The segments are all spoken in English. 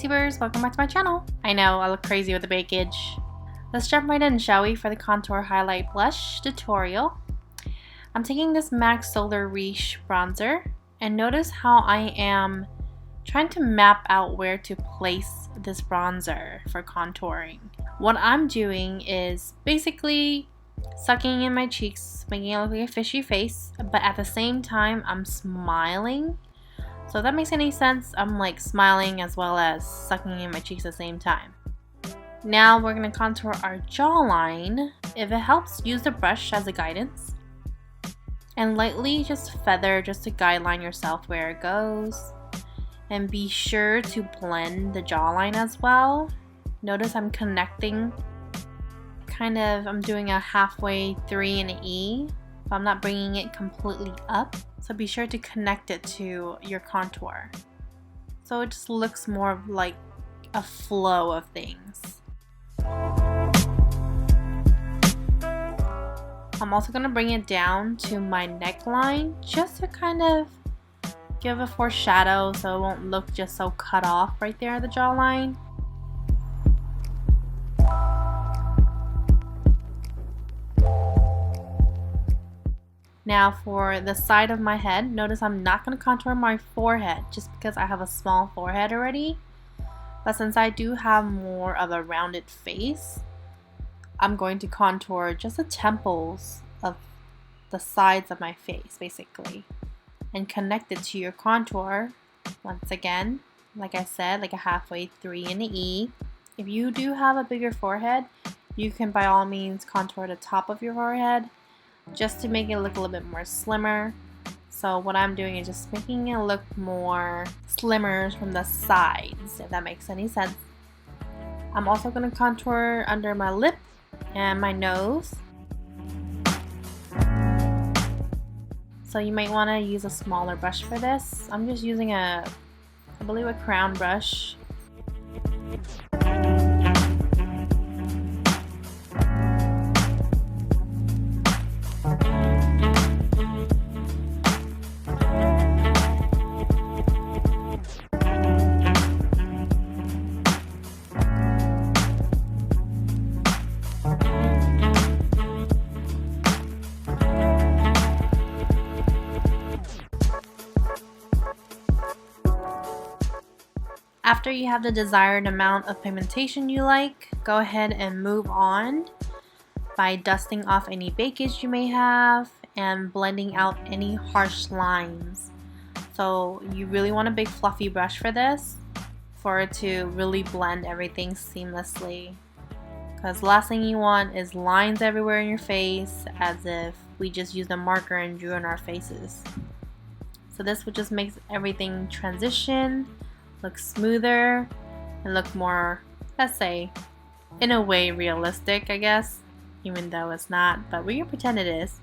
YouTubers, welcome back to my channel. I know, I look crazy with the bakage. Let's jump right in, shall we, for the contour highlight blush tutorial. I'm taking this MAC Solare Riche bronzer, and notice how I am trying to map out where to place this bronzer for contouring. What I'm doing is basically sucking in my cheeks, making it look like a fishy face, but at the same time I'm smiling. So if that makes any sense, I'm like smiling as well as sucking in my cheeks at the same time. Now we're going to contour our jawline. If it helps, use the brush as a guidance. And lightly just feather just to guideline yourself where it goes. And be sure to blend the jawline as well. Notice I'm connecting, I'm doing a halfway 3 and an E. But I'm not bringing it completely up. So be sure to connect it to your contour. So it just looks more like a flow of things. I'm also going to bring it down to my neckline just to kind of give a foreshadow so it won't look just so cut off right there at the jawline. Now for the side of my head, notice I'm not going to contour my forehead just because I have a small forehead already. But since I do have more of a rounded face, I'm going to contour just the temples of the sides of my face basically. And connect it to your contour. Once again, like I said, like a halfway 3 and an E. If you do have a bigger forehead, you can by all means contour the top of your forehead just to make it look a little bit more slimmer. So what I'm doing is just making it look more slimmer from the sides, if that makes any sense. I'm also going to contour under my lip and my nose. So you might want to use a smaller brush for this. I'm just using I believe a crown brush. After you have the desired amount of pigmentation you like, go ahead and move on by dusting off any bakage you may have and blending out any harsh lines. So you really want a big fluffy brush for this, for it to really blend everything seamlessly. Because the last thing you want is lines everywhere in your face as if we just used a marker and drew in our faces. So this would just make everything transition, look smoother, and look more, let's say, in a way realistic, I guess, even though it's not, but we can pretend it is.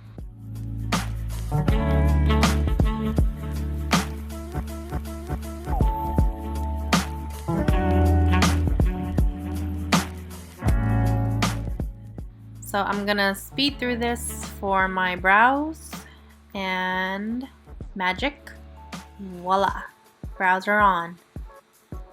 So I'm gonna speed through this for my brows, and magic, voila, brows are on.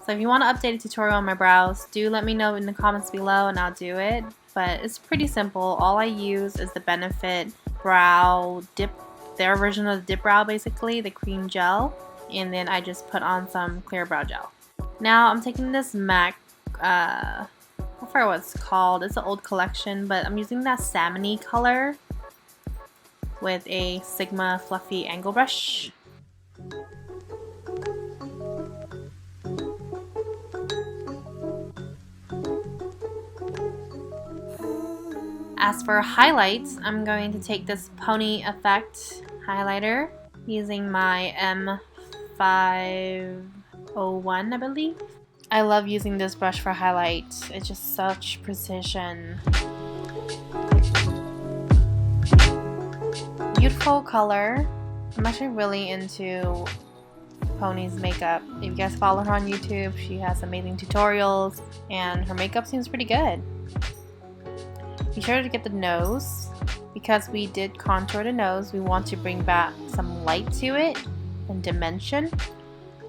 So if you want to update a tutorial on my brows, do let me know in the comments below and I'll do it. But it's pretty simple. All I use is the Benefit Brow Dip, their version of the Dip Brow basically, the cream gel. And then I just put on some clear brow gel. Now I'm taking this MAC, I forget what it's called. It's an old collection, but I'm using that salmon-y color with a Sigma fluffy angle brush. As for highlights, I'm going to take this Pony Effect highlighter using my M501, I believe. I love using this brush for highlights. It's just such precision. Beautiful color. I'm actually really into Pony's makeup. If you guys follow her on YouTube, she has amazing tutorials and her makeup seems pretty good. Be sure to get the nose. Because we did contour the nose, we want to bring back some light to it and dimension.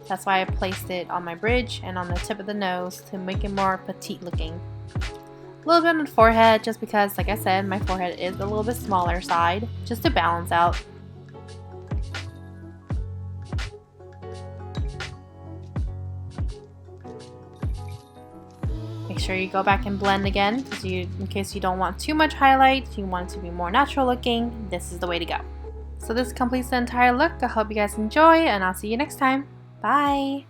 That's why I placed it on my bridge and on the tip of the nose to make it more petite looking. A little bit on the forehead just because, like I said, my forehead is a little bit smaller side, just to balance out. Make sure you go back and blend again, because in case you don't want too much highlight, you want it to be more natural looking, this is the way to go. So this completes the entire look. I hope you guys enjoy, and I'll see you next time. Bye!